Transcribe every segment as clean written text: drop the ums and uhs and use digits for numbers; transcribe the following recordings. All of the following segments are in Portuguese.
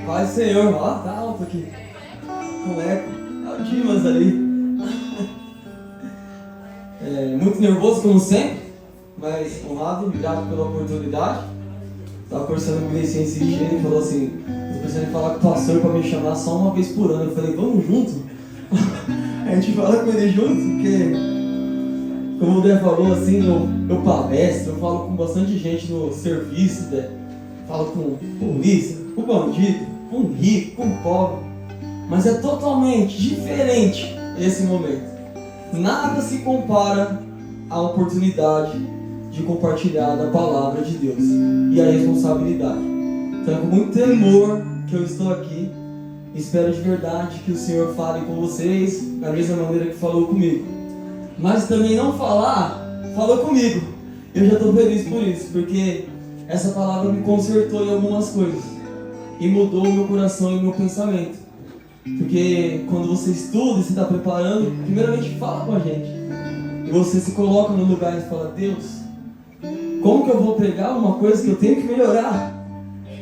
Paz do Senhor, ó, tá alto aqui. Com eco. É o Dimas ali. Muito nervoso como sempre, mas honrado, grato pela oportunidade. Estava conversando com ele esses dias, ele falou assim: tô precisando falar com o pastor para me chamar só uma vez por ano. Eu falei: vamos junto? A gente fala com ele junto, porque, como o Dé falou, assim, eu palestro, eu falo com bastante gente no serviço, né? Falo com polícia, com bandido, com rico, com pobre, mas é totalmente diferente esse momento. Nada se compara à oportunidade de compartilhar da palavra de Deus e a responsabilidade. Então é com muito temor que eu estou aqui. Espero de verdade que o Senhor fale com vocês da mesma maneira que falou comigo. Mas também não falar, falou comigo. Eu já estou feliz por isso, porque essa palavra me consertou em algumas coisas e mudou o meu coração e o meu pensamento. Porque quando você estuda e se está preparando, primeiramente fala com a gente. E você se coloca no lugar e fala: Deus, como que eu vou pregar uma coisa que eu tenho que melhorar?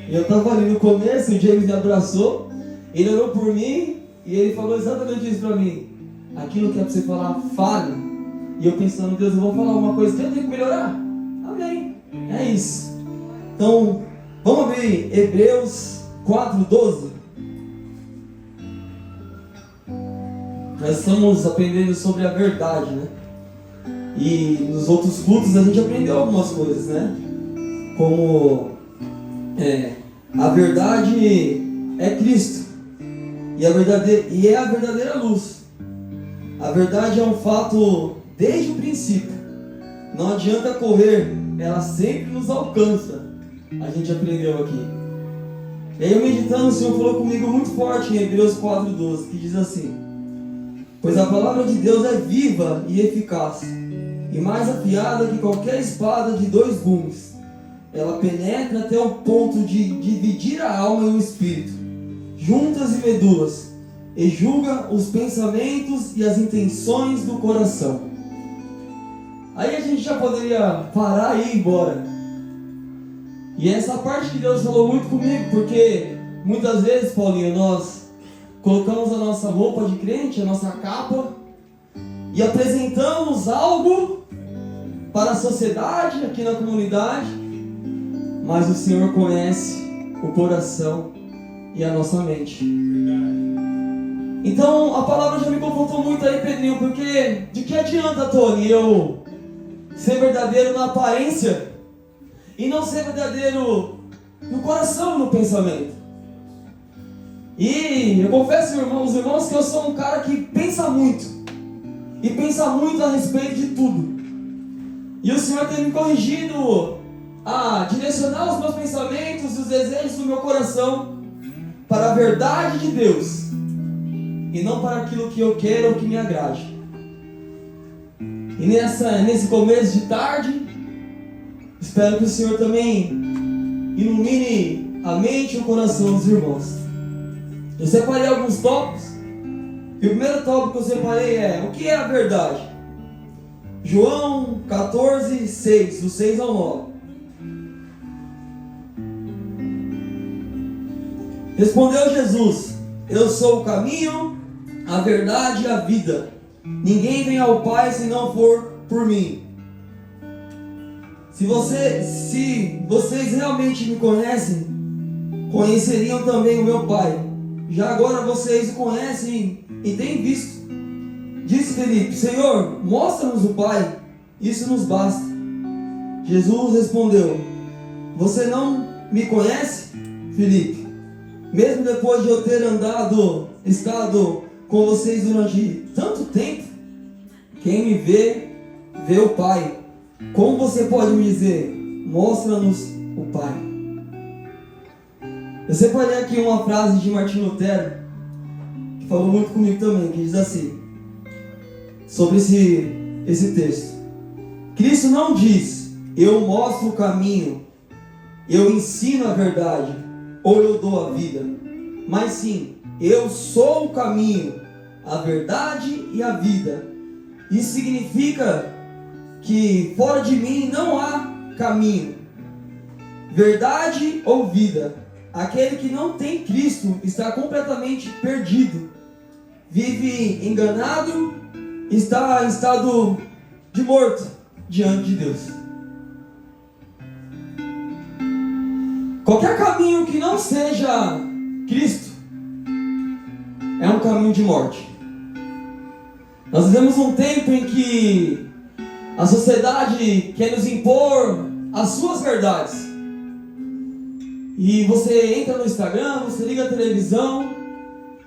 E eu estava ali no começo, o James me abraçou, ele orou por mim e ele falou exatamente isso para mim. Aquilo que é para você falar, fale. E eu pensando: Deus, eu vou falar uma coisa que eu tenho que melhorar. Amém. É isso. Então, vamos abrir Hebreus 4:12. Nós estamos aprendendo sobre a verdade, né? E nos outros cultos a gente aprendeu algumas coisas, né? Como a verdade é Cristo e é a verdadeira luz. A verdade é um fato desde o princípio. Não adianta correr, ela sempre nos alcança. A gente aprendeu aqui. E aí eu meditando, o Senhor falou comigo muito forte em Hebreus 4:12, que diz assim: pois a palavra de Deus é viva e eficaz, e mais afiada que qualquer espada de 2 gumes. Ela penetra até o ponto de dividir a alma e o espírito, juntas e medulas, e julga os pensamentos e as intenções do coração. Aí a gente já poderia parar e ir embora. E essa parte que Deus falou muito comigo, porque muitas vezes, Paulinho, nós colocamos a nossa roupa de crente, a nossa capa, e apresentamos algo para a sociedade, aqui na comunidade, mas o Senhor conhece o coração e a nossa mente. Então a palavra já me confrontou muito aí, Pedrinho, porque de que adianta, Tony, eu ser verdadeiro na aparência e não ser verdadeiro no coração e no pensamento? E eu confesso, irmãos, que eu sou um cara que pensa muito. E pensa muito a respeito de tudo. E o Senhor tem me corrigido a direcionar os meus pensamentos e os desejos do meu coração para a verdade de Deus, e não para aquilo que eu quero ou que me agrade. E nesse começo de tarde, espero que o Senhor também ilumine a mente e o coração dos irmãos. Eu separei alguns tópicos, e o primeiro tópico que eu separei é: o que é a verdade? João 14:6, do 6 ao 9. Respondeu Jesus: eu sou o caminho, a verdade e a vida. Ninguém vem ao Pai se não for por mim. Se vocês realmente me conhecem, conheceriam também o meu Pai. Já agora vocês o conhecem e têm visto. Disse Felipe: Senhor, mostra-nos o Pai, isso nos basta. Jesus respondeu: você não me conhece, Felipe? Mesmo depois de eu ter estado com vocês durante tanto tempo? Quem me vê, vê o Pai. Como você pode me dizer: mostra-nos o Pai? Eu separei aqui uma frase de Martinho Lutero, que falou muito comigo também, que diz assim, sobre esse texto: Cristo não diz: eu mostro o caminho, eu ensino a verdade, ou eu dou a vida, mas sim: eu sou o caminho, a verdade e a vida. Isso significa que fora de mim não há caminho, verdade ou vida. aquele que não tem Cristo está completamente perdido, vive enganado, está em estado de morto diante de Deus. Qualquer caminho que não seja Cristo é um caminho de morte. Nós vivemos um tempo em que a sociedade quer nos impor as suas verdades. E você entra no Instagram, você liga a televisão,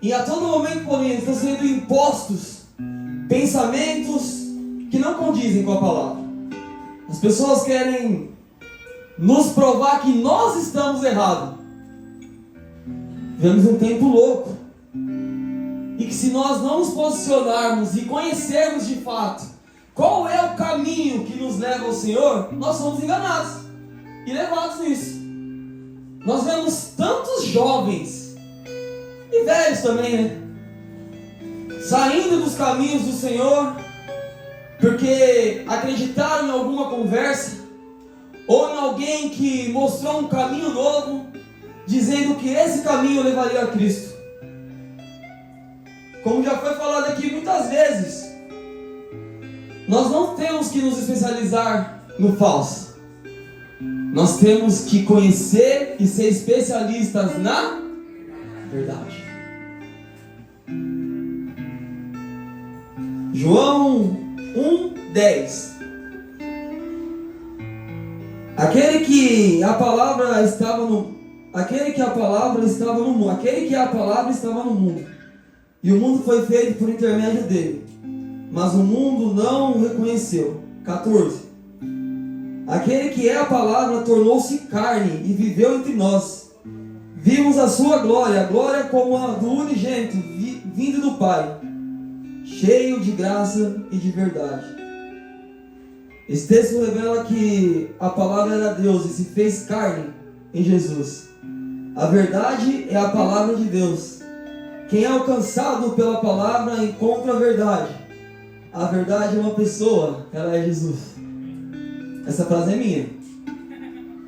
e a todo momento, porém, estão sendo impostos pensamentos que não condizem com a palavra. As pessoas querem nos provar que nós estamos errados. Vivemos um tempo louco. E que se nós não nos posicionarmos e conhecermos de fato qual é o caminho que nos leva ao Senhor, nós somos enganados e levados nisso. Nós vemos tantos jovens e velhos também, né? Saindo dos caminhos do Senhor porque acreditaram em alguma conversa ou em alguém que mostrou um caminho novo, dizendo que esse caminho levaria a Cristo. Como já foi falado aqui muitas vezes, nós não temos que nos especializar no falso. Nós temos que conhecer e ser especialistas na verdade. João 1:10. Aquele que a palavra estava no mundo, aquele que a palavra estava no mundo, e o mundo foi feito por intermédio dele, mas o mundo não o reconheceu. 14. Aquele que é a palavra tornou-se carne e viveu entre nós. Vimos a sua glória, a glória como a do unigênito, vindo do Pai, cheio de graça e de verdade. Esse texto revela que a palavra era Deus e se fez carne em Jesus. A verdade é a palavra de Deus. Quem é alcançado pela palavra encontra a verdade. A verdade é uma pessoa, ela é Jesus. Essa frase é minha.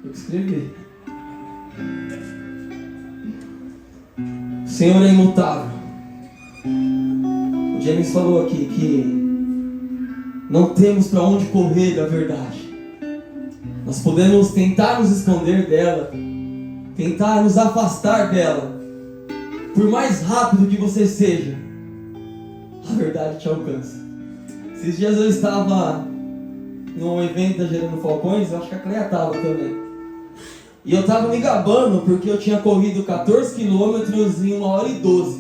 Eu que escrevi. O Senhor é imutável. O James falou aqui que não temos para onde correr da verdade. Nós podemos tentar nos esconder dela, tentar nos afastar dela. Por mais rápido que você seja, a verdade te alcança. Esses dias eu estava num evento da Gerando Falcões, eu acho que a Cleia estava também. E eu estava me gabando porque eu tinha corrido 14 quilômetros em 1h12.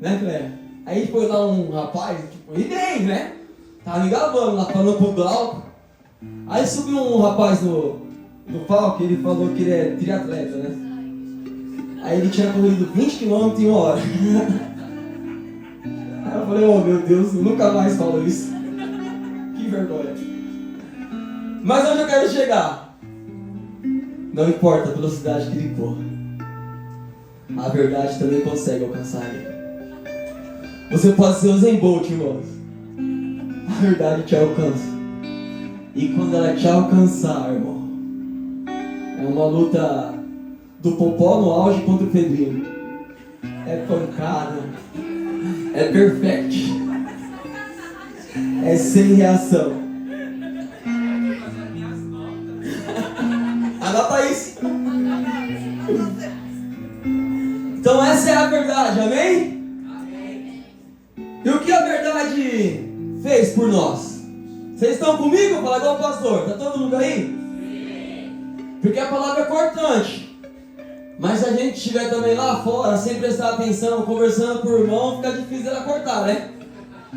Né, Cleia? Aí foi lá um rapaz, e bem, né? Tava me gabando lá, falando pro Glauco. Aí subiu um rapaz no palco, ele falou que ele é triatleta, né? Aí ele tinha corrido 20 km em 1 hora. Aí eu falei, oh meu Deus, eu nunca mais falo isso. Que vergonha. Mas onde eu quero chegar? Não importa a velocidade que ele corra, a verdade também consegue alcançar ele. Você pode ser o Usain Bolt, irmãos. A verdade te alcança. E quando ela te alcançar, irmão, é uma luta do Popó no auge contra o Pedrinho. É pancada, é perfect, é sem reação. Anota isso. Então essa é a verdade, amém? E o que a verdade fez por nós? Vocês estão comigo? Fala igual o pastor. Está todo mundo aí? Sim. Porque a palavra é cortante. Mas se a gente estiver também lá fora, sem prestar atenção, conversando por irmão, fica difícil dela cortar, né?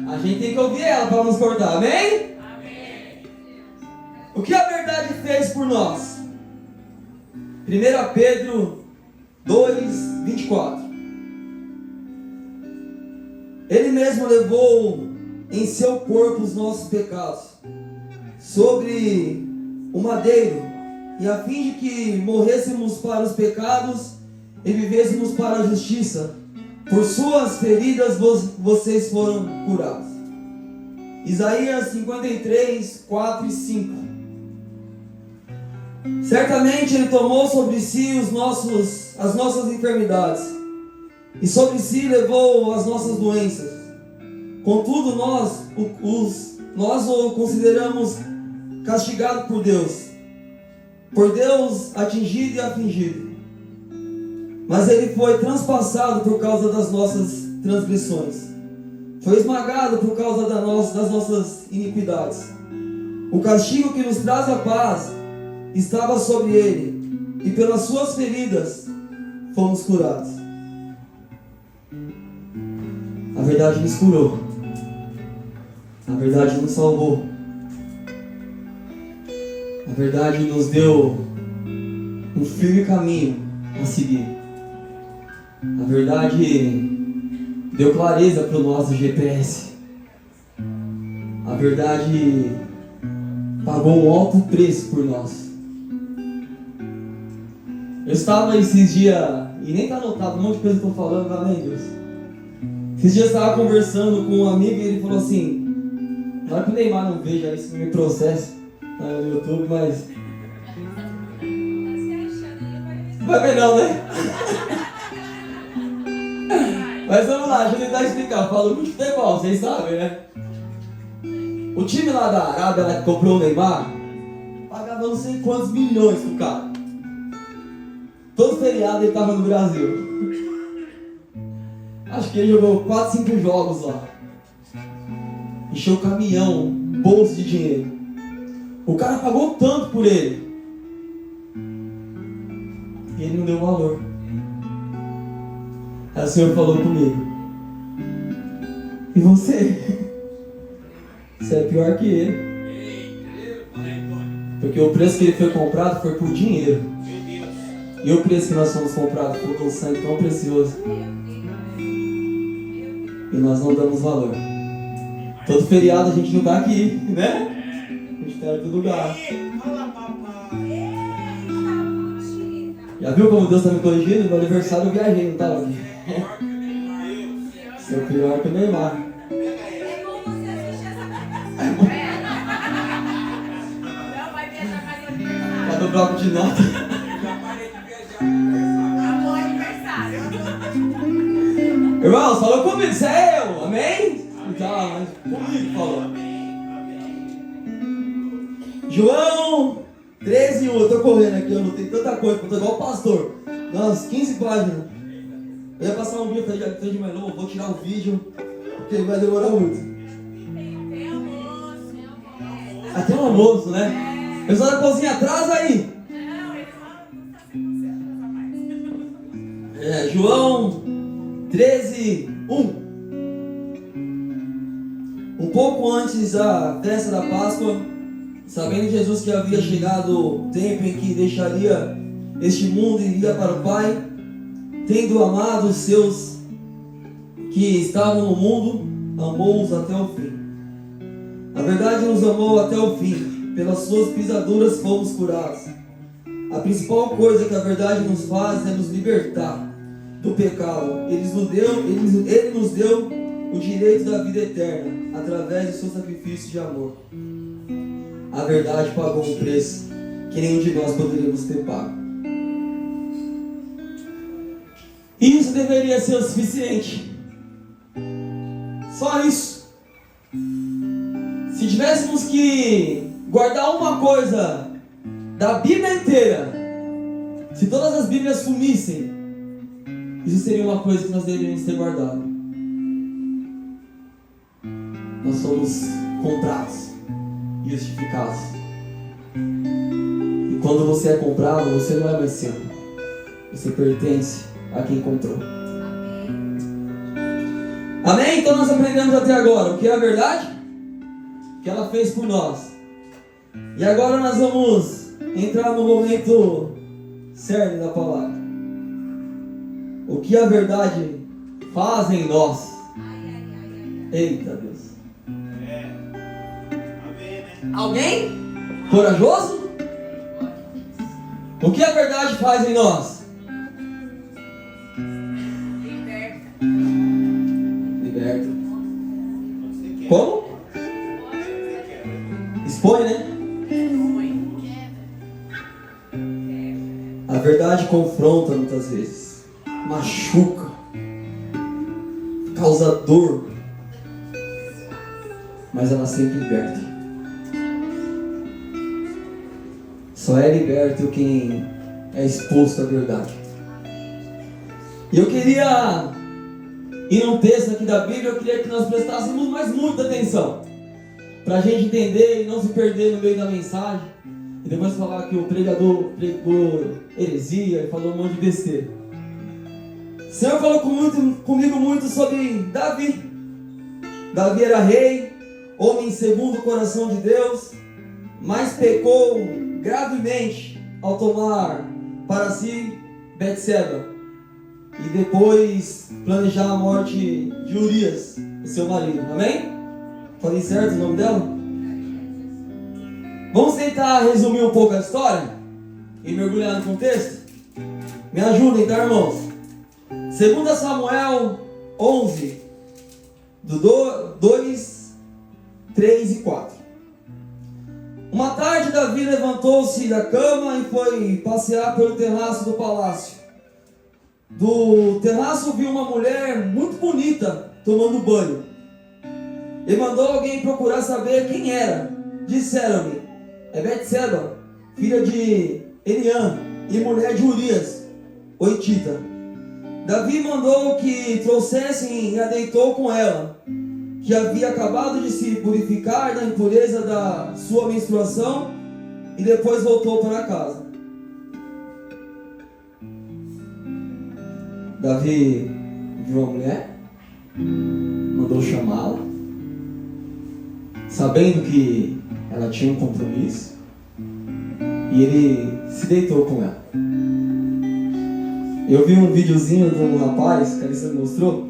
A gente tem que ouvir ela para nos cortar, amém? Amém. O que a verdade fez por nós? 1 Pedro 2:24. Ele mesmo levou em seu corpo os nossos pecados sobre o madeiro, e a fim de que morrêssemos para os pecados e vivêssemos para a justiça, por suas feridas vocês foram curados. Isaías 53, 4 e 5. Certamente Ele tomou sobre si as nossas enfermidades, e sobre si levou as nossas doenças. Contudo, nós o consideramos castigado por Deus atingido e afligido. Mas Ele foi transpassado por causa das nossas transgressões, foi esmagado por causa das nossas iniquidades. O castigo que nos traz a paz estava sobre Ele, e pelas suas feridas fomos curados. A verdade nos curou, a verdade nos salvou, a verdade nos deu um firme caminho a seguir. A verdade deu clareza para o nosso GPS. A verdade pagou um alto preço por nós. Eu estava esses dias, e nem está anotado um monte de coisa que eu estou falando, amém, Deus? Esses dias eu estava conversando com um amigo e ele falou assim: não é que o Neymar não veja isso, não me processe no YouTube, mas vai ver não, né? Mas vamos lá, deixa eu tentar explicar. Falo muito de futebol, vocês sabem, né? O time lá da Arábia, que comprou o Neymar, pagava não sei quantos milhões pro cara. Todo feriado ele estava no Brasil. Acho que ele jogou 4, 5 jogos lá. Encheu o caminhão, bolso de dinheiro. O cara pagou tanto por ele, e ele não deu valor. Aí o Senhor falou comigo: e você? Você é pior que ele. Porque o preço que ele foi comprado foi por dinheiro. E o preço que nós fomos comprados foi por um sangue tão precioso. E nós não damos valor. Todo feriado a gente não está aqui, né? A gente está em todo lugar. Já viu como Deus está me corrigindo? No meu aniversário eu viajei, não estava aqui. Seu pior que o Neymar. É bom você assistir essa conversa. Não vai viajar mais aniversário. Cadê o bloco de nota? Amor, aniversário. Irmãos, falou comigo, isso é eu, amém? Então, comigo falou. João 13:1, eu tô correndo aqui, eu não tenho tanta coisa, eu tô igual o pastor. Nossa, 15 páginas. Eu ia passar um dia, eu falei, já que tô de mais novo, vou tirar o vídeo, porque vai demorar muito. Tem almoço. Até o almoço, né? O pessoal da cozinha, atrasa aí. Não, eles vão mais. João 13:1. Um pouco antes da festa da Páscoa, sabendo Jesus que havia chegado o tempo em que deixaria este mundo e iria para o Pai, tendo amado os seus que estavam no mundo, amou-os até o fim. A verdade nos amou até o fim, pelas suas pisaduras fomos curados. A principal coisa que a verdade nos faz é nos libertar do pecado. Ele nos deu o direito da vida eterna, através do seu sacrifício de amor. A verdade pagou um preço que nenhum de nós poderíamos ter pago. E isso deveria ser o suficiente. Só isso. Se tivéssemos que guardar uma coisa da Bíblia inteira, se todas as Bíblias sumissem, isso seria uma coisa que nós deveríamos ter guardado. Nós somos comprados e justificados. E quando você é comprado, você não é mais seu. Você pertence a quem comprou. Amém? Então nós aprendemos até agora o que é a verdade, que ela fez por nós. E agora nós vamos entrar no momento cerne da palavra. O que a verdade faz em nós. Eita Deus. Alguém? Corajoso? O que a verdade faz em nós? Liberta. Como? Expõe, né? tantas vezes, machuca, causa dor, mas ela sempre liberta. Só é liberto quem é exposto à verdade. E eu queria ir num texto aqui da Bíblia, eu queria que nós prestássemos mais muita atenção, para a gente entender e não se perder no meio da mensagem, e depois falar que o pregador pregou heresia e falou um monte de besteira. O Senhor falou comigo muito sobre Davi. Davi era rei, homem segundo o coração de Deus, mas pecou gravemente ao tomar para si Betseba e depois planejar a morte de Urias, seu marido. Amém? Falei certo o nome dela? Vamos tentar resumir um pouco a história e mergulhar no contexto? Me ajudem, tá, irmãos? 2 Samuel 11, do 2, 3 e 4. Uma tarde, Davi levantou-se da cama e foi passear pelo terraço do palácio. Do terraço viu uma mulher muito bonita tomando banho. Ele mandou alguém procurar saber quem era. Disseram-lhe: é Betseba, filha de Eliã e mulher de Urias, o hitita. Davi mandou que trouxessem e a deitou com ela, que havia acabado de se purificar da impureza da sua menstruação, e depois voltou para casa. Davi viu a mulher, mandou chamá-la, sabendo que ela tinha um compromisso, e ele se deitou com ela. Eu vi um videozinho de um rapaz que a Alissa mostrou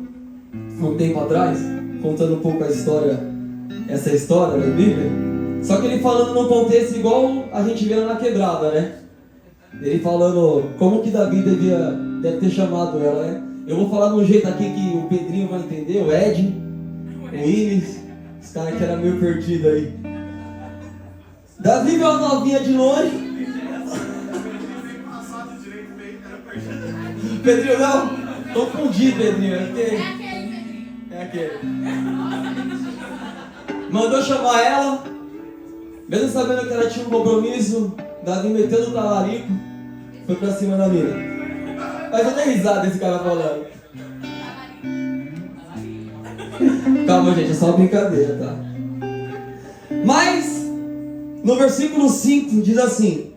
um tempo atrás, contando um pouco essa história da Bíblia, só que ele falando num contexto igual a gente vê lá na quebrada, né? Ele falando como que Davi deve ter chamado ela, né? Eu vou falar de um jeito aqui que o Pedrinho vai entender, o Ed, o Iris, os caras que eram meio perdidos aí. Davi viu a novinha de longe. Pedrinho, não, confundi, Pedrinho. É aquele. Mandou chamar ela, mesmo sabendo que ela tinha um compromisso. Davi meteu no talarico, foi pra cima da mina. Mas eu dei risada esse cara falando. Calma, gente, é só uma brincadeira, tá? Mas no versículo 5 diz assim: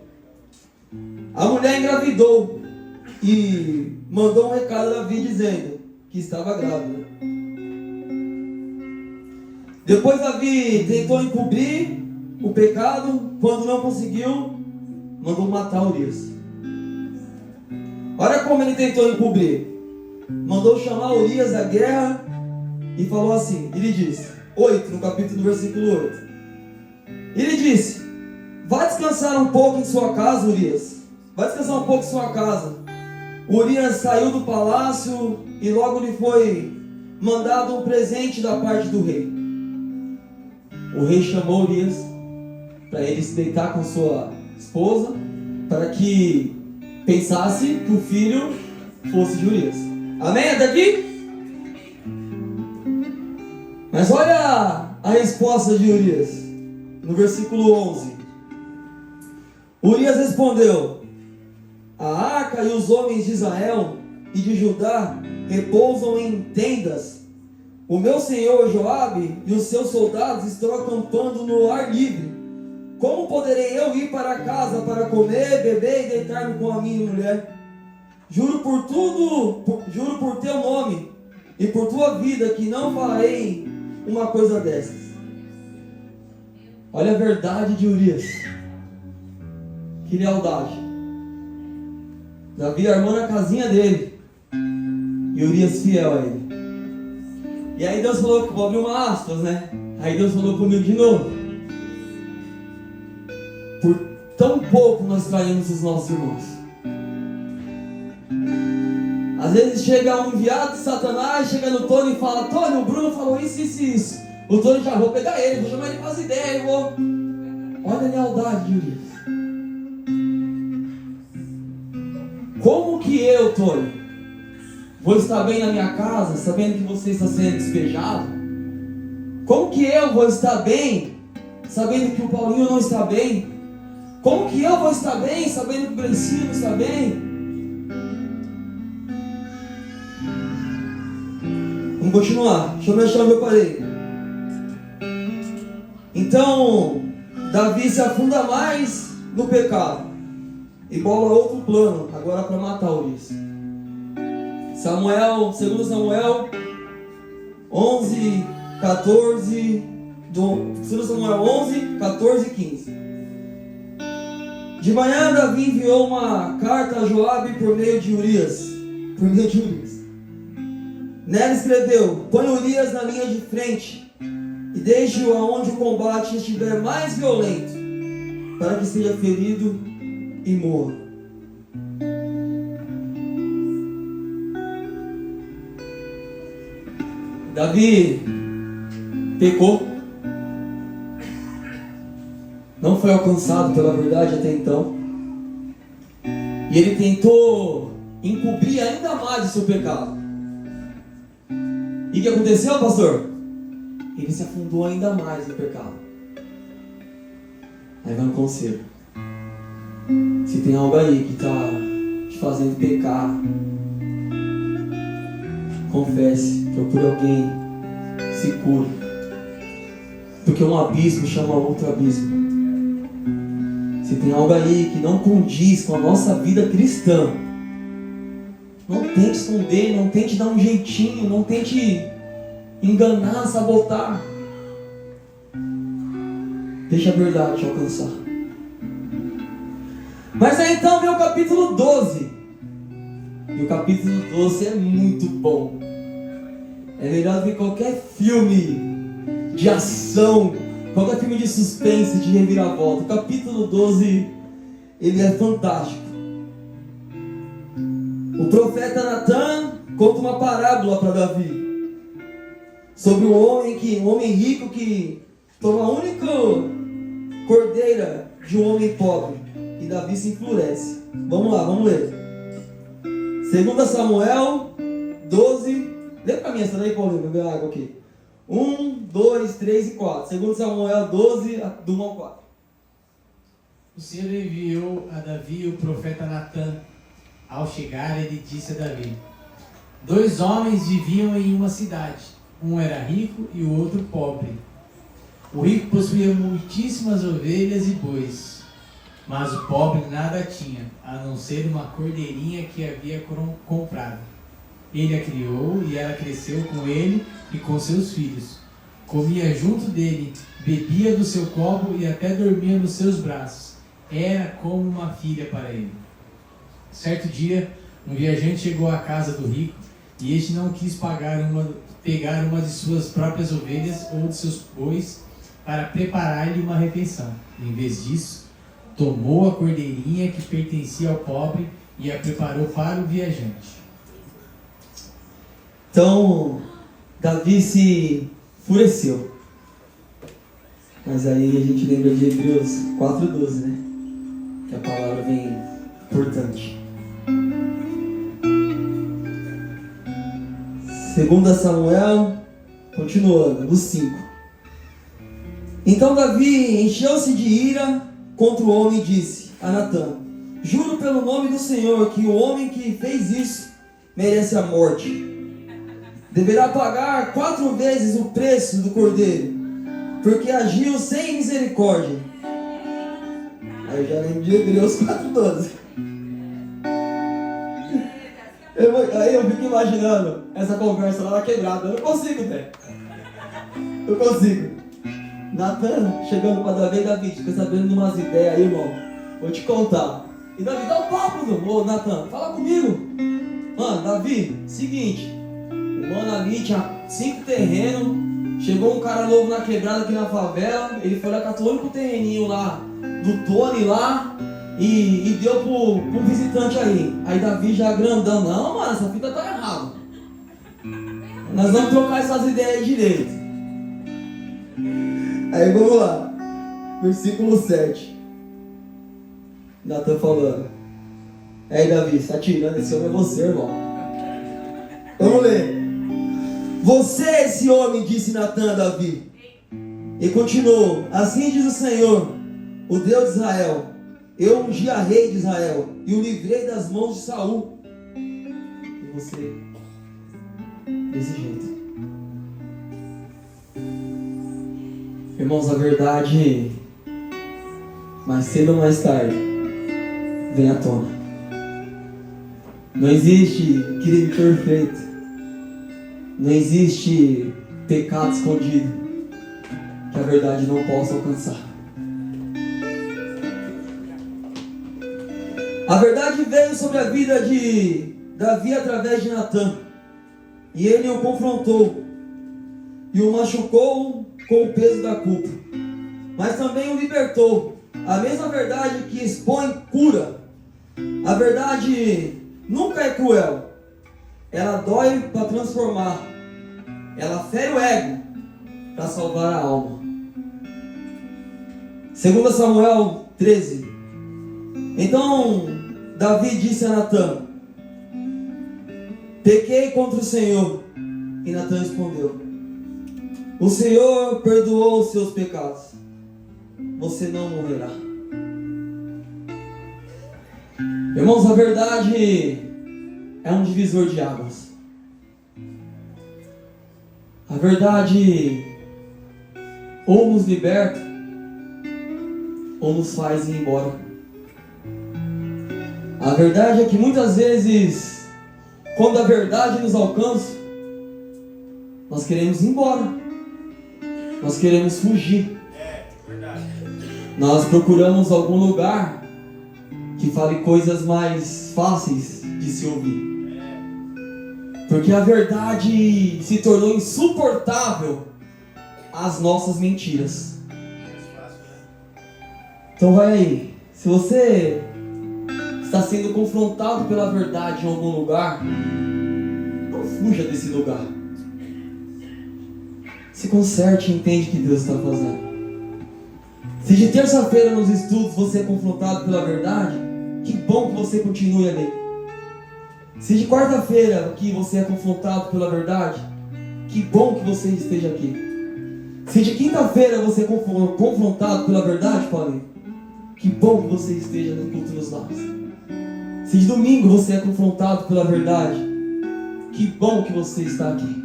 a mulher engravidou e mandou um recado a Davi dizendo que estava grávida. Depois Davi tentou encobrir o pecado. Quando não conseguiu, mandou matar Urias. Olha como ele tentou encobrir. Mandou chamar Urias da guerra e falou assim. Ele disse, 8, no capítulo do versículo 8. Ele disse: vai descansar um pouco em sua casa, Urias. Vai descansar um pouco em sua casa. Urias saiu do palácio e logo lhe foi mandado um presente da parte do rei. O rei chamou Urias para ele se deitar com sua esposa, para que pensasse que o filho fosse de Urias. Amém? Até aqui? Mas olha a resposta de Urias no versículo 11. Urias respondeu: a arca e os homens de Israel e de Judá repousam em tendas. O meu senhor Joabe e os seus soldados estão acampando no ar livre. Como poderei eu ir para casa para comer, beber e deitar-me com a minha mulher? Juro por teu nome e por tua vida que não farei uma coisa dessas. Olha a verdade de Urias. Que lealdade. Davi armou na casinha dele e Urias fiel a ele. E aí Deus falou, vou abrir uma aspas, né? Aí Deus falou comigo de novo: por tão pouco nós traímos os nossos irmãos. Às vezes chega um enviado de Satanás, chega no Tony e fala: Tony, o Bruno falou isso, isso e isso. O Tony já, vou pegar ele, vou chamar ele para as ideias, eu vou. Olha a lealdade de Urias. Como que eu, Tony, vou estar bem na minha casa, sabendo que você está sendo despejado? Como que eu vou estar bem, sabendo que o Paulinho não está bem? Como que eu vou estar bem, sabendo que o Glencinho não está bem? Vamos continuar. Deixa eu mexer onde eu parei. Então, Davi se afunda mais no pecado e bola outro plano, agora para matar Urias. 2 Samuel 11, 14, 2 Samuel 11, 14 e 15. De manhã Davi enviou uma carta a Joabe por meio de Urias. Nela escreveu: põe Urias na linha de frente e deixe-o aonde o combate estiver mais violento, para que seja ferido e morra. Davi pecou, não foi alcançado pela verdade até então, e ele tentou encobrir ainda mais o seu pecado. E o que aconteceu, pastor? Ele se afundou ainda mais no pecado. Aí vai um conselho: se tem algo aí que está te fazendo pecar, confesse, procure alguém, se cure, porque um abismo chama outro abismo. Se tem algo aí que não condiz com a nossa vida cristã, não tente esconder, não tente dar um jeitinho, não tente enganar, sabotar. Deixa a verdade te alcançar. Mas aí então vem o capítulo 12. E o capítulo 12 é muito bom. É melhor do que qualquer filme de ação, qualquer filme de suspense, de reviravolta. O capítulo 12, ele é fantástico. O profeta Natan conta uma parábola para Davi sobre um homem rico que toma a única cordeira de um homem pobre. E Davi se enfurece. Vamos lá, vamos ler. 2 Samuel 12. Lê para mim essa daí, Paulinho, beber água aqui. 1, 2, 3 e 4. 2 Samuel 12, do 1 ao 4. O Senhor enviou a Davi o profeta Natan. Ao chegar, ele disse a Davi: 2 homens viviam em uma cidade. Um era rico e o outro pobre. O rico possuía muitíssimas ovelhas e bois, mas o pobre nada tinha, a não ser uma cordeirinha que havia comprado. Ele a criou e ela cresceu com ele e com seus filhos. Comia junto dele, bebia do seu copo e até dormia nos seus braços. Era como uma filha para ele. Certo dia, um viajante chegou à casa do rico e este não quis pegar uma de suas próprias ovelhas ou de seus bois para preparar-lhe uma refeição. Em vez disso, tomou a cordeirinha que pertencia ao pobre e a preparou para o viajante. Então, Davi se enfureceu. Mas aí a gente lembra de Hebreus 4:12, né? Que a palavra vem importante. 2 Samuel, continuando, no 5. Então Davi encheu-se de ira contra o homem e disse a Natan: juro pelo nome do Senhor que o homem que fez isso merece a morte. Deverá pagar 4 vezes o preço do cordeiro, porque agiu sem misericórdia. Aí eu já lembro de Hebreus 4:12. Aí eu fico imaginando essa conversa lá na quebrada. Eu não consigo, velho. Eu consigo. Natan chegando para Davi, fica sabendo de umas ideias aí, irmão. Vou te contar. E Davi, dá um papo, ô Natan, fala comigo. Mano, Davi, seguinte. O mano ali tinha 5 terrenos. Chegou um cara novo na quebrada aqui na favela. Ele foi lá, catou o único terreninho lá do Tony lá. E deu pro visitante aí. Aí Davi já grandão: não, mano, essa fita tá errada. Nós vamos trocar essas ideias aí direito. Aí vamos lá. Versículo 7. Natan falando: Aí, Davi, você tá tirando, esse homem é você, irmão. Vamos ler. Você é esse homem, disse Natã a Davi. E continuou: assim diz o Senhor, o Deus de Israel: eu ungi a rei de Israel e o livrei das mãos de Saul. E você, desse jeito. Irmãos, a verdade, mais cedo ou mais tarde, vem à tona. Não existe crime perfeito. Não existe pecado escondido que a verdade não possa alcançar. A verdade veio sobre a vida de Davi através de Natã. E ele o confrontou e o machucou com o peso da culpa, mas também o libertou. A mesma verdade que expõe cura. A verdade nunca é cruel. Ela dói para transformar. Ela fere o ego para salvar a alma. 2 Samuel 13. Então Davi disse a Natã: pequei contra o Senhor. E Natã respondeu: o Senhor perdoou os seus pecados. Você não morrerá. Irmãos, a verdade é um divisor de águas. A verdade ou nos liberta ou nos faz ir embora. A verdade é que muitas vezes, quando a verdade nos alcança, nós queremos ir embora. Nós queremos fugir. Nós procuramos algum lugar que fale coisas mais fáceis de se ouvir. Porque a verdade se tornou insuportável às nossas mentiras. Então vai aí. Se você está sendo confrontado pela verdade em algum lugar, não fuja desse lugar. Se conserte e entende o que Deus está fazendo. Se de terça-feira nos estudos você é confrontado pela verdade, que bom que você continue ali. Se de quarta-feira que você é confrontado pela verdade, que bom que você esteja aqui. Se de quinta-feira você é confrontado pela verdade, Paulinho, que bom que você esteja no culto dos lares. Se de domingo você é confrontado pela verdade, que bom que você está aqui.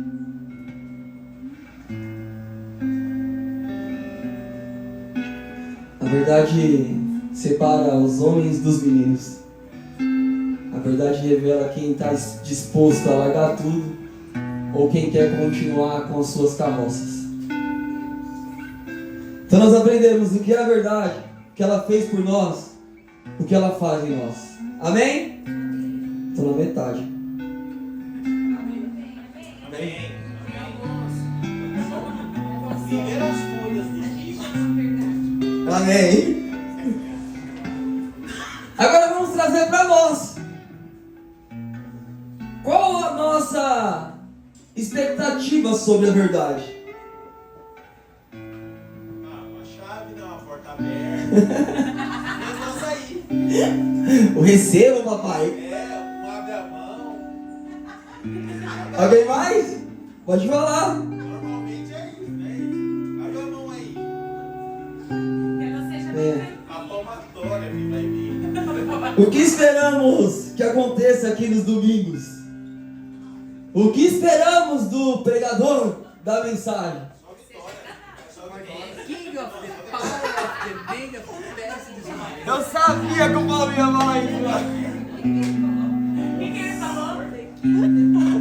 A verdade separa os homens dos meninos. A verdade revela quem está disposto a largar tudo ou quem quer continuar com as suas carroças. Então nós aprendemos o que é a verdade, o que ela fez por nós, o que ela faz em nós. Amém? Estou na metade. Amém. Primeiras folhas do livro. Amém. Agora vamos trazer para nós. Qual a nossa expectativa sobre a verdade? Uma chave, não, uma porta aberta. Eu vou sair. O recebo, papai. Abre a mão. Alguém mais? Pode falar. Normalmente é isso, né? Abre a mão aí. Que ela seja A palmatória que vai vir. O que esperamos que aconteça aqui nos domingos? O que esperamos do pregador da mensagem? Só vitória. Só vitória. King of the power of the name of the best is mine. Eu sabia que o Paulo ia falar isso. O que ele falou?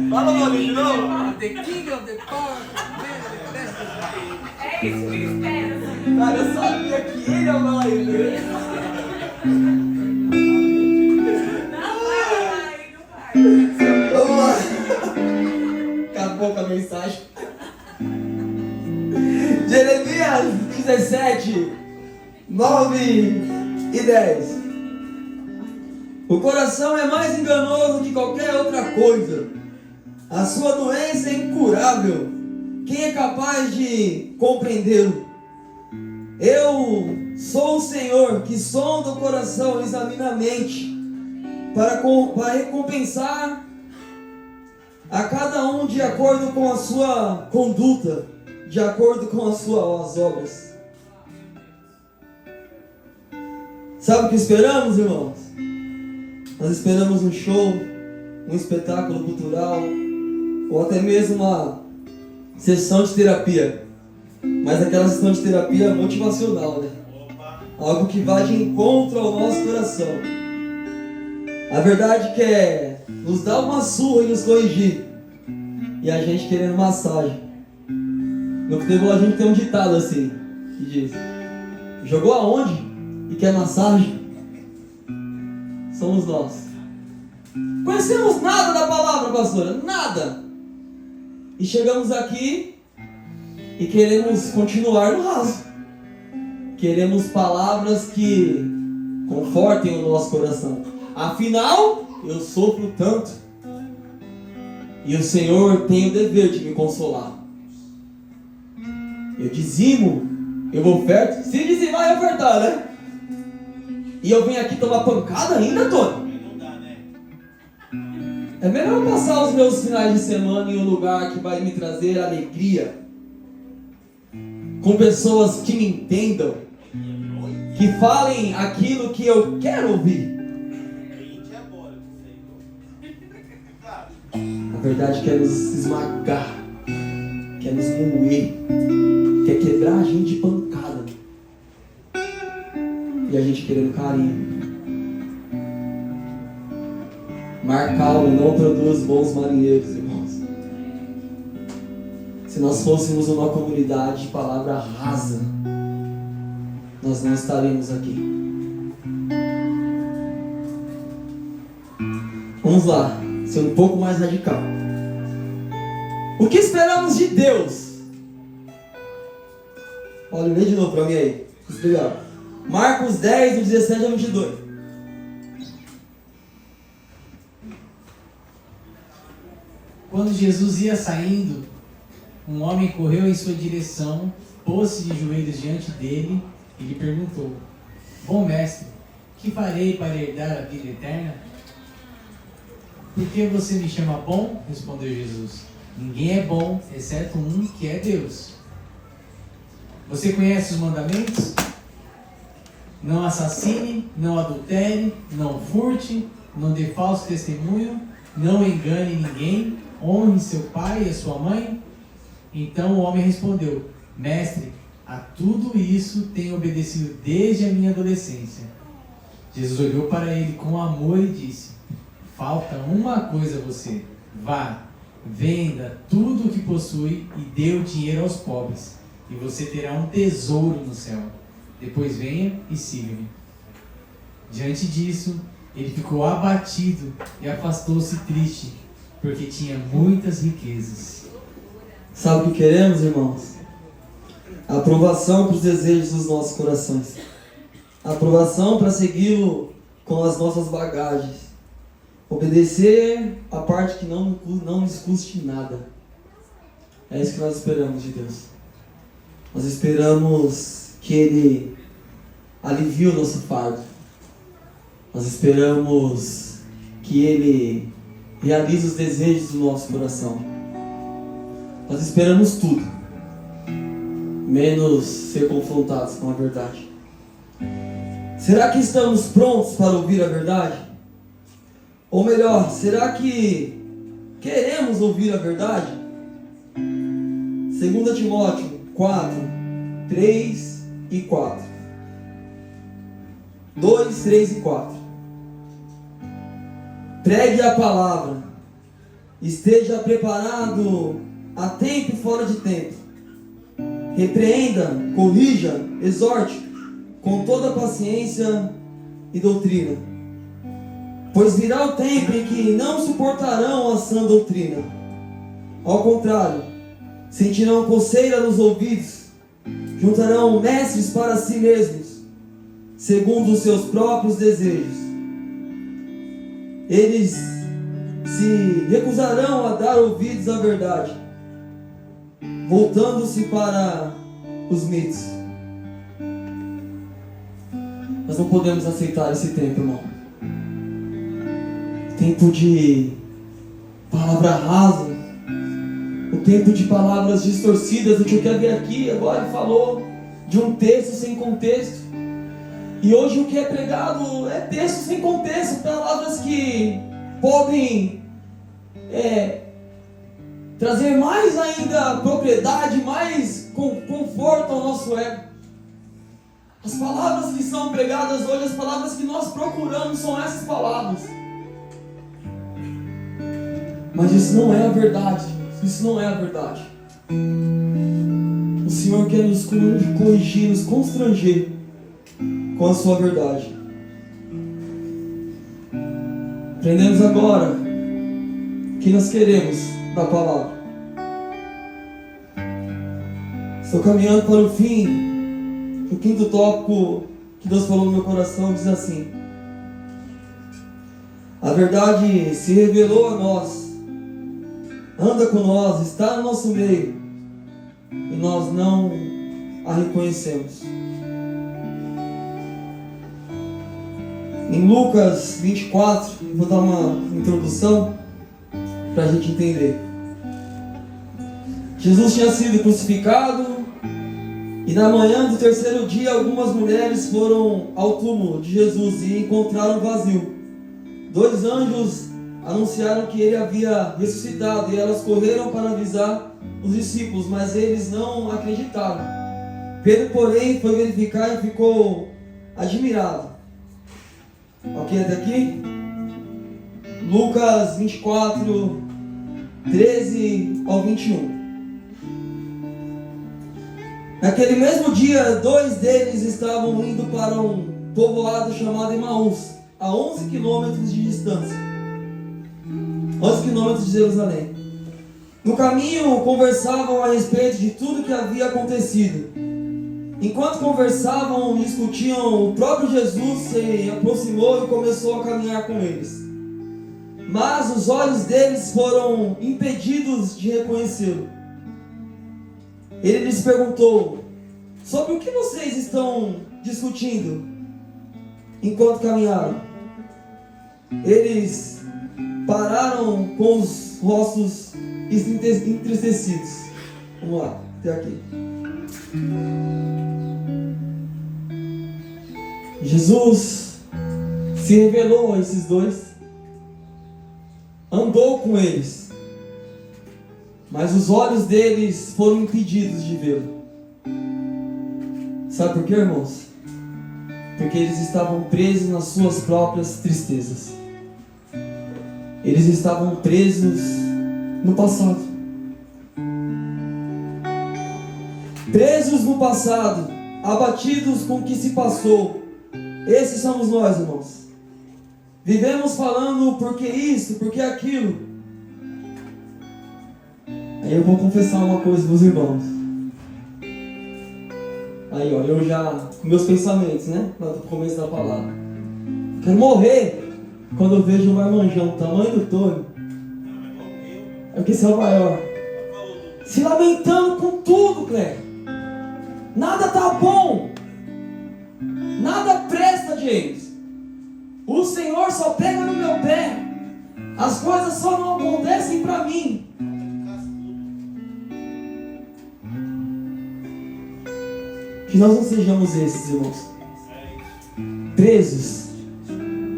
Fala, Paulinho, de novo. The king of the power of the name of the best is mine. É isso que eu espero. Cara, eu sabia que ele ia falar isso. Não vai. Vamos lá. Acabou com a mensagem. Jeremias 17, 9 e 10. O coração é mais enganoso que qualquer outra coisa. A sua doença é incurável. Quem é capaz de compreendê-lo? Eu sou o Senhor que sonda o coração e examina a mente, para recompensar a cada um de acordo com a sua conduta, de acordo com as suas obras. Sabe o que esperamos, irmãos? Nós esperamos um show, um espetáculo cultural, ou até mesmo uma sessão de terapia. Mas aquela sessão de terapia motivacional, né? Algo que vai de encontro ao nosso coração. A verdade que é nos dar uma surra e nos corrigir. E a gente querendo massagem. No futebol a gente tem um ditado assim, que diz: jogou aonde e quer massagem? Somos nós. Conhecemos nada da palavra, pastora, nada. E chegamos aqui e queremos continuar no raso. Queremos palavras que confortem o nosso coração. Afinal, eu sofro tanto. E o Senhor tem o dever de me consolar. Eu dizimo, eu oferto. Se dizimar, é ofertar, né? E eu venho aqui tomar pancada ainda, Tony? É melhor eu passar os meus finais de semana em um lugar que vai me trazer alegria, com pessoas que me entendam, que falem aquilo que eu quero ouvir. A verdade quer nos esmagar, quer nos moer, quer quebrar a gente de pancada. E a gente querendo carinho. Mar calmo não produz bons marinheiros, irmãos. Se nós fôssemos uma comunidade de palavra rasa, nós não estaríamos aqui. Vamos lá, ser um pouco mais radical. O que esperamos de Deus? Olha, lê de novo para mim aí. Legal. Marcos 10, do 17 ao 22. Quando Jesus ia saindo, um homem correu em sua direção, pôs-se de joelhos diante dele e lhe perguntou: Bom mestre, que farei para herdar a vida eterna? Por que você me chama bom? Respondeu Jesus. Ninguém é bom, exceto um, que é Deus. Você conhece os mandamentos? Não assassine, não adultere, não furte, não dê falso testemunho, não engane ninguém, honre seu pai e a sua mãe. Então o homem respondeu: Mestre, a tudo isso tenho obedecido desde a minha adolescência. Jesus olhou para ele com amor e disse: Falta uma coisa a você. Vá, venda tudo o que possui e dê o dinheiro aos pobres, e você terá um tesouro no céu. Depois venha e siga-me. Diante disso, ele ficou abatido e afastou-se triste, porque tinha muitas riquezas. Sabe o que queremos, irmãos? Aprovação para os desejos dos nossos corações. Aprovação para segui-lo com as nossas bagagens. Obedecer a parte que não nos custe nada. É isso que nós esperamos de Deus. Nós esperamos que Ele alivie o nosso fardo. Nós esperamos que Ele realize os desejos do nosso coração. Nós esperamos tudo, menos ser confrontados com a verdade. Será que estamos prontos para ouvir a verdade? Ou melhor, será que queremos ouvir a verdade? 2 Timóteo 4, 3 e 4. 2, 3 e 4. Pregue a palavra, esteja preparado a tempo e fora de tempo. Repreenda, corrija, exorte com toda paciência e doutrina. Pois virá o tempo em que não suportarão a sã doutrina. Ao contrário, sentirão coceira nos ouvidos, juntarão mestres para si mesmos, segundo os seus próprios desejos. Eles se recusarão a dar ouvidos à verdade, voltando-se para os mitos. Nós não podemos aceitar esse tempo, irmão. tempo de palavra rasa, o tempo de palavras distorcidas. O tio Kevin aqui agora falou de um texto sem contexto. E hoje o que é pregado é texto sem contexto, palavras que podem trazer mais ainda propriedade, mais conforto ao nosso ego. As palavras que são pregadas hoje, as palavras que nós procuramos são essas palavras. Mas isso não é a verdade. Isso não é a verdade. O Senhor quer nos corrigir, nos constranger com a sua verdade. Aprendemos agora o que nós queremos da palavra. Estou caminhando para o fim. O quinto tópico que Deus falou no meu coração diz assim: a verdade se revelou a nós, anda com nós, está no nosso meio, e nós não a reconhecemos. Em Lucas 24, vou dar uma introdução para a gente entender. Jesus tinha sido crucificado, e na manhã do terceiro dia algumas mulheres foram ao túmulo de Jesus e encontraram vazio. 2 anjos anunciaram que ele havia ressuscitado, e elas correram para avisar os discípulos, mas eles não acreditaram. Pedro, porém, foi verificar e ficou admirado. Ok, até aqui? Lucas 24, 13 ao 21. Naquele mesmo dia, 2 deles estavam indo para um povoado chamado Emaús, a 11 quilômetros de distância. 11 quilômetros de Jerusalém. No caminho, conversavam a respeito de tudo que havia acontecido. Enquanto conversavam e discutiam, o próprio Jesus se aproximou e começou a caminhar com eles. Mas os olhos deles foram impedidos de reconhecê-lo. Ele lhes perguntou: sobre o que vocês estão discutindo enquanto caminharam? Eles pararam com os rostos entristecidos. Vamos lá, até aqui. Jesus se revelou a esses 2, andou com eles, mas os olhos deles foram impedidos de vê-lo. Sabe por quê, irmãos? Porque eles estavam presos nas suas próprias tristezas. Eles estavam presos no passado. Presos no passado, abatidos com o que se passou. Esses somos nós, irmãos. Vivemos falando porque isso, porque aquilo. Aí eu vou confessar uma coisa para os irmãos. Aí, ó, eu já, com meus pensamentos, né? Lá do começo da palavra. Quero morrer quando eu vejo um marmanjão, tamanho do Tony. É porque esse é o maior. Se lamentando com tudo, Cleber. Nada tá bom. Nada presta, James. O Senhor só pega no meu pé. As coisas só não acontecem para mim. Que nós não sejamos esses, irmãos. Presos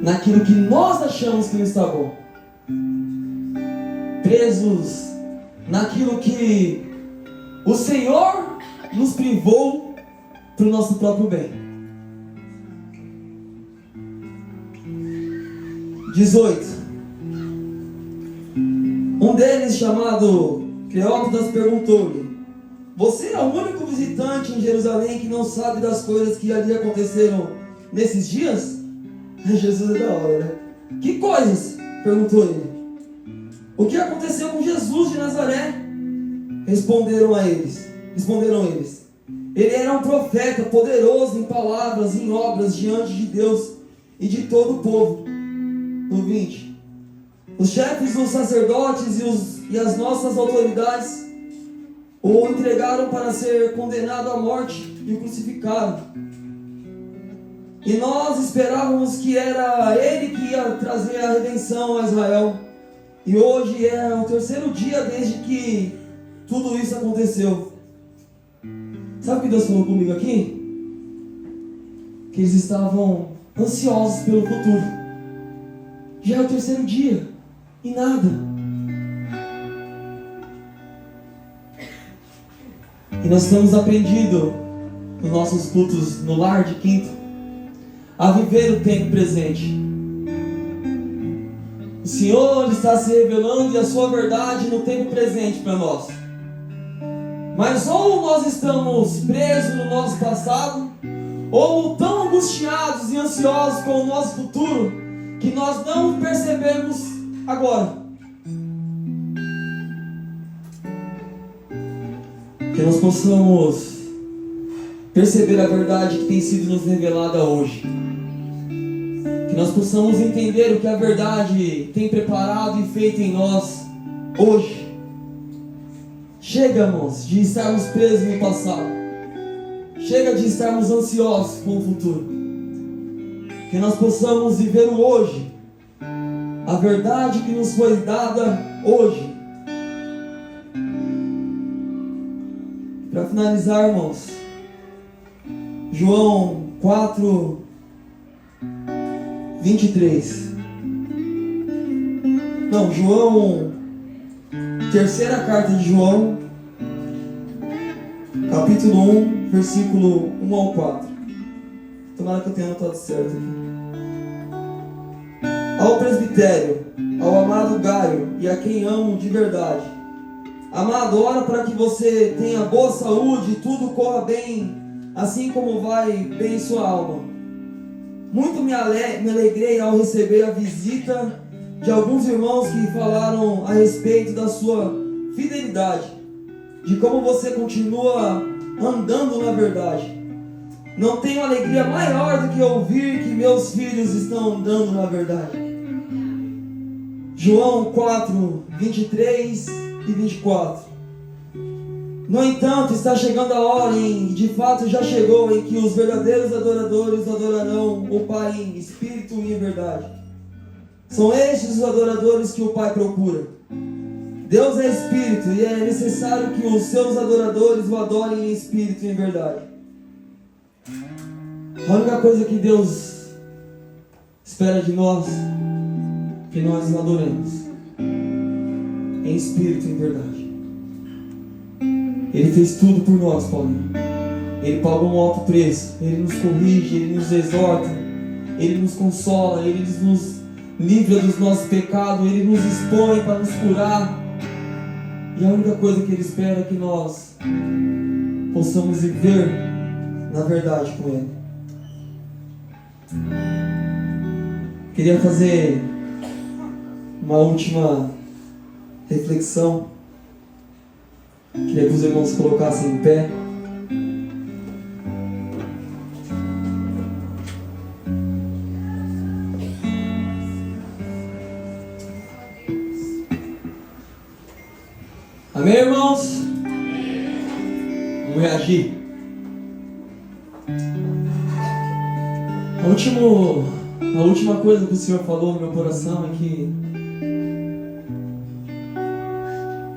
naquilo que nós achamos que não está bom. Presos naquilo que o Senhor nos privou para o nosso próprio bem. 18. Um deles, chamado Cleópatas, perguntou-lhe: você é o único visitante em Jerusalém que não sabe das coisas que ali aconteceram nesses dias? Jesus é da hora, né? Que coisas? Perguntou ele. O que aconteceu com Jesus de Nazaré? Responderam eles. Ele era um profeta poderoso em palavras e em obras diante de Deus e de todo o povo. No 20. Os chefes dos sacerdotes e as nossas autoridades o entregaram para ser condenado à morte e o crucificaram. E nós esperávamos que era Ele que ia trazer a redenção a Israel. E hoje é o terceiro dia desde que tudo isso aconteceu. Sabe o que Deus falou comigo aqui? Que eles estavam ansiosos pelo futuro. Já é o terceiro dia e nada. E nós temos aprendido nos nossos cultos no lar de quinto a viver o tempo presente. O Senhor está se revelando e a sua verdade no tempo presente para nós. Mas ou nós estamos presos no nosso passado, ou tão angustiados e ansiosos com o nosso futuro, que nós não percebemos agora. Que nós possamos perceber a verdade que tem sido nos revelada hoje. Que nós possamos entender o que a verdade tem preparado e feito em nós hoje. Chega, irmãos, de estarmos presos no passado. Chega de estarmos ansiosos com o futuro. Que nós possamos viver o hoje. A verdade que nos foi dada hoje. Para finalizar, irmãos, João 4, 23. Não, João, terceira carta de João, capítulo 1, versículo 1 ao 4. Tomara que eu tenha anotado certo aqui. Ao presbitério, ao amado Gaio e a quem amo de verdade. Amado, ora para que você tenha boa saúde e tudo corra bem, assim como vai bem sua alma. Muito me alegrei ao receber a visita de alguns irmãos que falaram a respeito da sua fidelidade, de como você continua andando na verdade. Não tenho alegria maior do que ouvir que meus filhos estão andando na verdade. João 4, 23 e 24. No entanto, está chegando a hora, de fato já chegou, em que os verdadeiros adoradores adorarão o Pai em espírito e em verdade. São estes os adoradores que o Pai procura. Deus é espírito e é necessário que os seus adoradores o adorem em espírito e em verdade. A única coisa que Deus espera de nós é que nós o adoremos em espírito e em verdade. Ele fez tudo por nós, Paulinho. Ele pagou um alto preço. Ele nos corrige, Ele nos exorta, Ele nos consola, Ele nos livra dos nossos pecados, Ele nos expõe para nos curar. E a única coisa que Ele espera é que nós possamos viver na verdade com Ele. Queria fazer uma última reflexão. Queria que os irmãos se colocassem em pé. Amém, irmãos? Vamos reagir. A última coisa que o Senhor falou no meu coração é que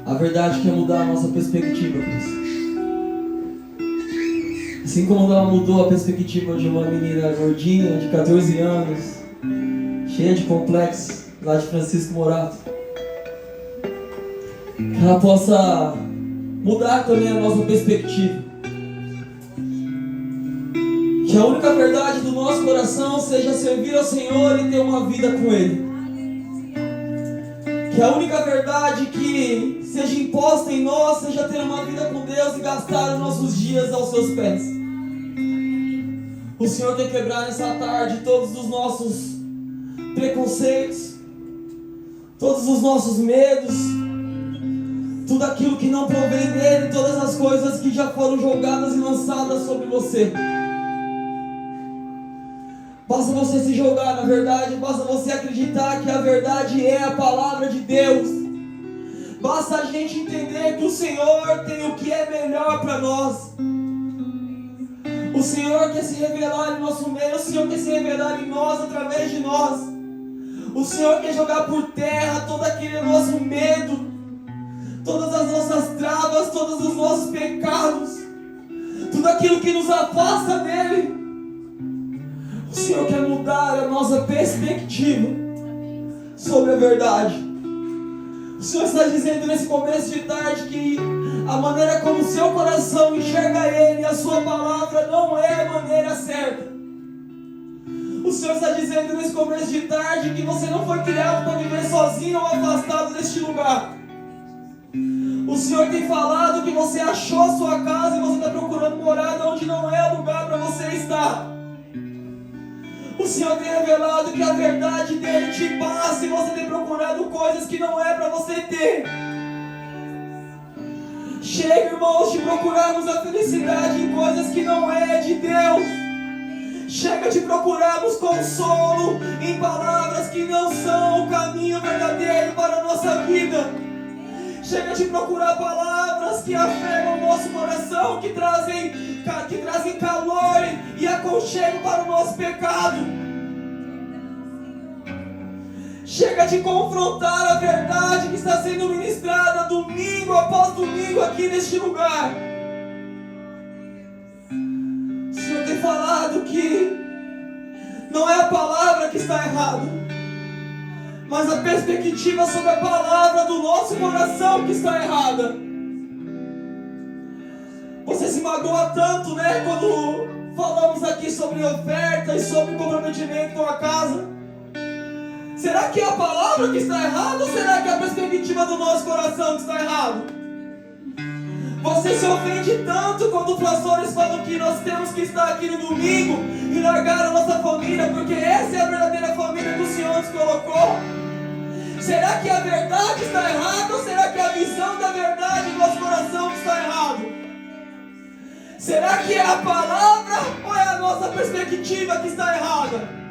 a verdade quer mudar a nossa perspectiva, Cristo. Assim como ela mudou a perspectiva de uma menina gordinha de 14 anos, cheia de complexos, lá de Francisco Morato. Que ela possa mudar também a nossa perspectiva. Que a única verdade do nosso coração seja servir ao Senhor e ter uma vida com Ele. Que a única verdade que seja imposta em nós seja ter uma vida com Deus e gastar os nossos dias aos seus pés. O Senhor quer quebrar nessa tarde todos os nossos preconceitos, todos os nossos medos, tudo aquilo que não provém dele, todas as coisas que já foram jogadas e lançadas sobre você. Basta você se jogar na verdade, basta você acreditar que a verdade é a palavra de Deus. Basta a gente entender que o Senhor tem o que é melhor para nós. O Senhor quer se revelar em nosso meio, o Senhor quer se revelar em nós, através de nós. O Senhor quer jogar por terra todo aquele nosso medo, todas as nossas travas, todos os nossos pecados, tudo aquilo que nos afasta dele. O Senhor quer mudar a nossa perspectiva sobre a verdade. O Senhor está dizendo nesse começo de tarde que a maneira como o seu coração enxerga Ele e a sua palavra não é a maneira certa. O Senhor está dizendo nesse começo de tarde que você não foi criado para viver sozinho ou afastado deste lugar. O Senhor tem falado que você achou a sua casa e você está procurando morada onde não é lugar para você estar. O Senhor tem revelado que a verdade dele te passa e você tem procurado coisas que não é para você ter. Chega, irmãos, de procurarmos a felicidade em coisas que não é de Deus. Chega de procurarmos consolo em palavras que não são o caminho verdadeiro para a nossa vida. Chega de procurar palavras que afegam o nosso coração, que trazem calor e aconchego para o nosso pecado. Chega de confrontar a verdade que está sendo ministrada domingo após domingo aqui neste lugar. O Senhor tem falado que não é a palavra que está errada, mas a perspectiva sobre a palavra do nosso coração que está errada. Você se magoa tanto, né, quando falamos aqui sobre oferta e sobre comprometimento com a casa. Será que é a palavra que está errada ou será que é a perspectiva do nosso coração que está errada? Você se ofende tanto quando os pastores falam que nós temos que estar aqui no domingo e largar a nossa família, porque essa é a verdadeira família que o Senhor nos colocou. Será que a verdade está errada ou será que a visão da verdade do nosso coração está errado? Será que é a palavra ou é a nossa perspectiva que está errada?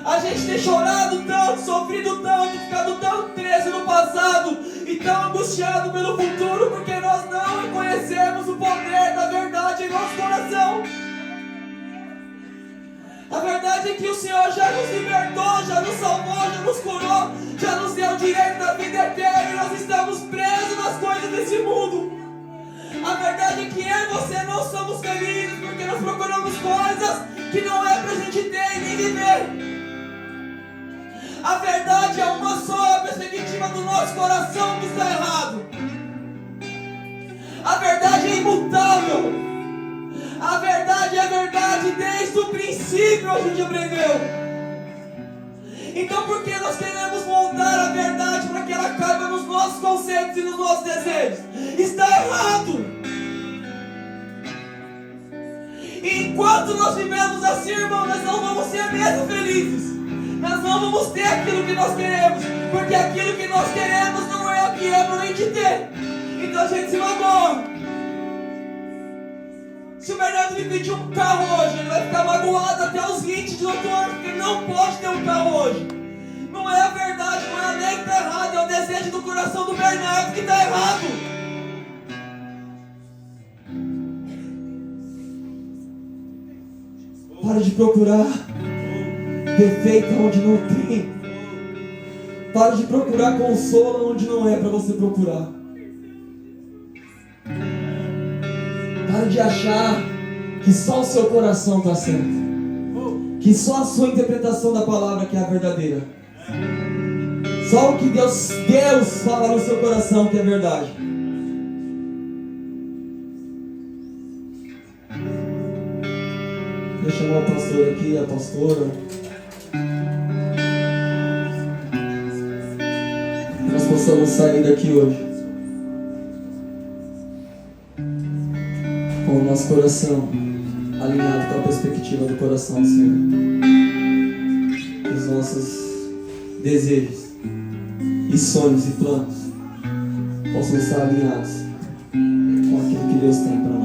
A gente tem chorado tanto, sofrido tanto, ficado tão preso no passado e tão angustiado pelo futuro porque nós não reconhecemos o poder da verdade em nosso coração. A verdade é que o Senhor já nos libertou, já nos salvou, já nos curou, já nos deu o direito da vida eterna e nós estamos presos nas coisas desse mundo. A verdade é que eu e você não somos felizes porque nós procuramos coisas que não é pra gente ter e nem viver. A verdade é uma só, a perspectiva do nosso coração que está errado. A verdade é imutável. A verdade é verdade desde o princípio, a gente aprendeu. Então por que nós queremos moldar a verdade para que ela caiba nos nossos conceitos e nos nossos desejos? Está errado. Enquanto nós vivemos assim, irmão, nós não vamos ser mesmo felizes. Nós não vamos ter aquilo que nós queremos, porque aquilo que nós queremos não é o que é pra gente ter. Então a gente se magoa. Se o Bernardo me pedir um carro hoje, ele vai ficar magoado até os 28 anos, porque ele não pode ter um carro hoje. Não é a verdade, não é a lei que está errada, é o desejo do coração do Bernardo que está errado. Para de procurar defeito onde não tem. Para de procurar consolo onde não é para você procurar. Para de achar que só o seu coração está certo, que só a sua interpretação da palavra que é a verdadeira, só o que Deus fala no seu coração que é verdade. Vou chamar o pastor aqui, a pastora. Que nós possamos sair daqui hoje com o nosso coração alinhado com a perspectiva do coração do Senhor. Que os nossos desejos e sonhos e planos possam estar alinhados com aquilo que Deus tem para nós.